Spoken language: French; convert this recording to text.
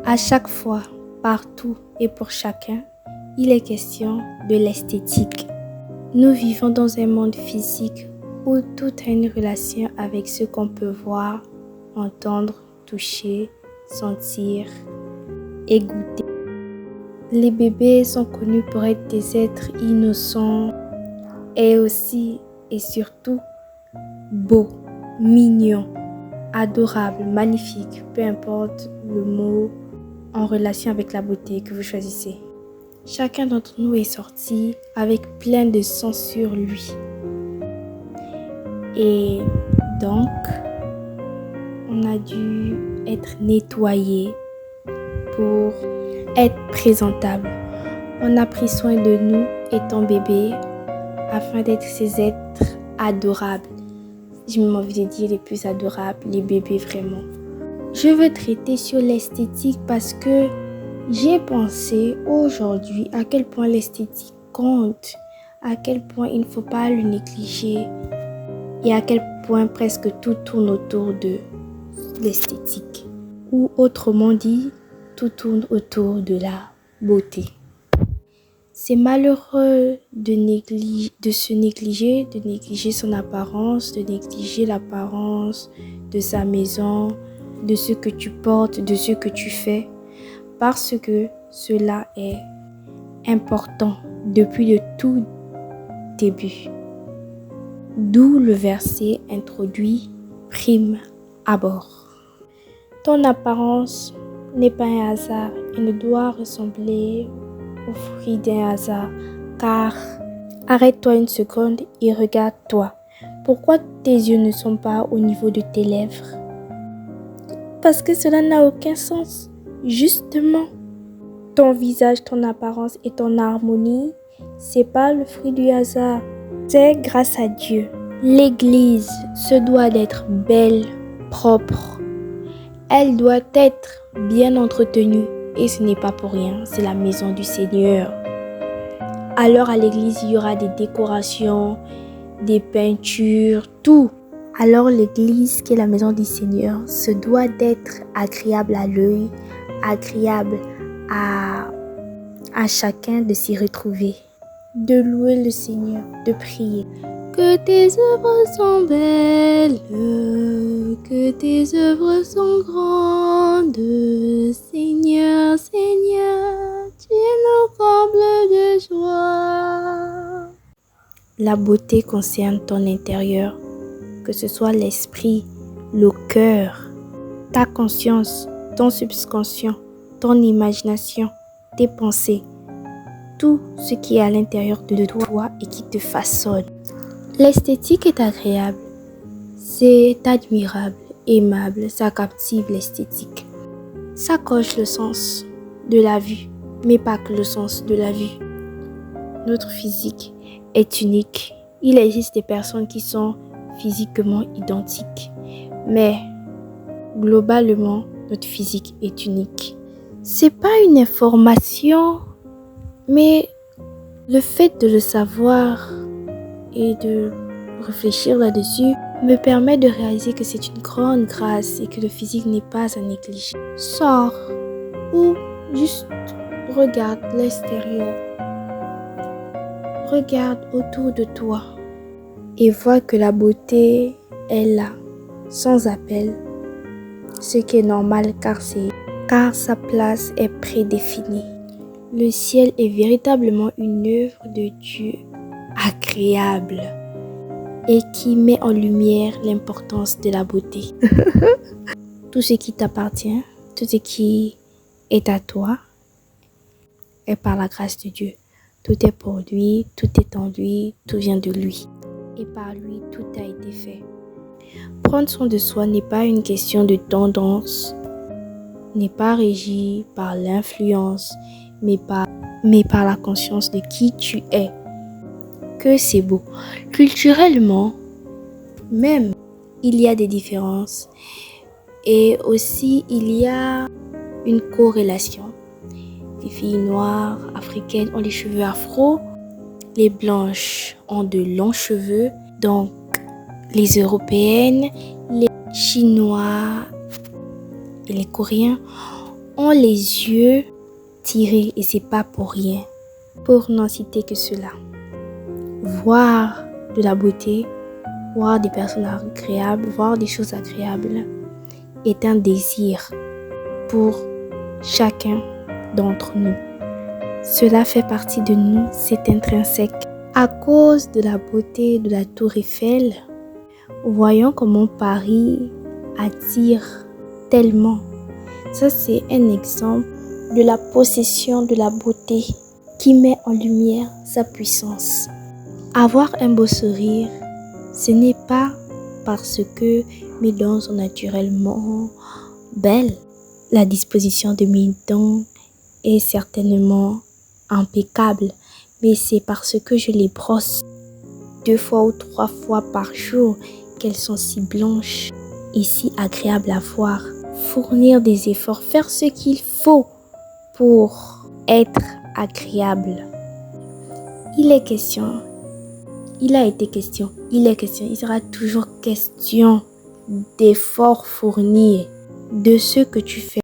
À chaque fois, partout et pour chacun, il est question de l'esthétique. Nous vivons dans un monde physique où tout a une relation avec ce qu'on peut voir, entendre, toucher, sentir et goûter. Les bébés sont connus pour être des êtres innocents et aussi et surtout beaux, mignons, adorables, magnifiques, peu importe le mot en relation avec la beauté que vous choisissez. Chacun d'entre nous est sorti avec plein de sang sur lui. Et donc, on a dû être nettoyé pour être présentable. On a pris soin de nous étant bébés afin d'être ces êtres adorables. J'ai même envie de dire les plus adorables, les bébés vraiment. Je veux traiter sur l'esthétique parce que j'ai pensé aujourd'hui à quel point l'esthétique compte, à quel point il ne faut pas le négliger et à quel point presque tout tourne autour de l'esthétique. Ou autrement dit, tout tourne autour de la beauté. C'est malheureux de se négliger, de négliger son apparence, de négliger l'apparence de sa maison, de ce que tu portes, de ce que tu fais, parce que cela est important depuis le tout début. D'où le verset introduit prime abord. Ton apparence n'est pas un hasard et ne doit ressembler au fruit d'un hasard, car arrête-toi une seconde et regarde-toi. Pourquoi tes yeux ne sont pas au niveau de tes lèvres? Parce que cela n'a aucun sens. Justement, ton visage, ton apparence et ton harmonie, c'est pas le fruit du hasard. C'est grâce à Dieu. L'église se doit d'être belle, propre. Elle doit être bien entretenue. Et ce n'est pas pour rien, c'est la maison du Seigneur. Alors à l'église, il y aura des décorations, des peintures, tout. Alors l'église, qui est la maison du Seigneur, se doit d'être agréable à l'œil, agréable à chacun de s'y retrouver, de louer le Seigneur, de prier. Que tes œuvres sont belles, que tes œuvres sont grandes, Seigneur, Seigneur, tu nous combles de joie. La beauté concerne ton intérieur, que ce soit l'esprit, le cœur, ta conscience, ton subconscient, ton imagination, tes pensées, tout ce qui est à l'intérieur de toi et qui te façonne. L'esthétique est agréable, c'est admirable, aimable, ça captive l'esthétique. Ça coche le sens de la vue, mais pas que le sens de la vue. Notre physique est unique. Il existe des personnes qui sont physiquement identiques, mais globalement, notre physique est unique. C'est pas une information, mais le fait de le savoir et de réfléchir là-dessus me permet de réaliser que c'est une grande grâce et que le physique n'est pas à négliger. Sors ou juste regarde l'extérieur. Regarde autour de toi et vois que la beauté est là, sans appel, ce qui est normal car sa place est prédéfinie. Le ciel est véritablement une œuvre de Dieu agréable et qui met en lumière l'importance de la beauté. Tout ce qui t'appartient, tout ce qui est à toi est par la grâce de Dieu. Tout est pour lui, tout est en lui, tout vient de lui. Et par lui, tout a été fait. Prendre soin de soi n'est pas une question de tendance, n'est pas régi par l'influence, mais par la conscience de qui tu es. Que c'est beau. Culturellement, même, il y a des différences. Et aussi, il y a une corrélation. Les filles noires, africaines ont les cheveux afro. Les blanches ont de longs cheveux. Donc, les européennes, les chinois et les coréens ont les yeux tirés et c'est pas pour rien. Pour n'en citer que cela. Voir de la beauté, voir des personnes agréables, voir des choses agréables est un désir pour chacun d'entre nous. Cela fait partie de nous, c'est intrinsèque. À cause de la beauté de la Tour Eiffel, voyons comment Paris attire tellement. Ça, c'est un exemple de la possession de la beauté qui met en lumière sa puissance. Avoir un beau sourire, ce n'est pas parce que mes dents sont naturellement belles. La disposition de mes dents est certainement impeccable, mais c'est parce que je les brosse 2 fois ou 3 fois par jour qu'elles sont si blanches et si agréables à voir. Fournir des efforts, faire ce qu'il faut pour être agréable. Il est question, il a été question, il est question, il sera toujours question d'efforts fournis, de ce que tu fais.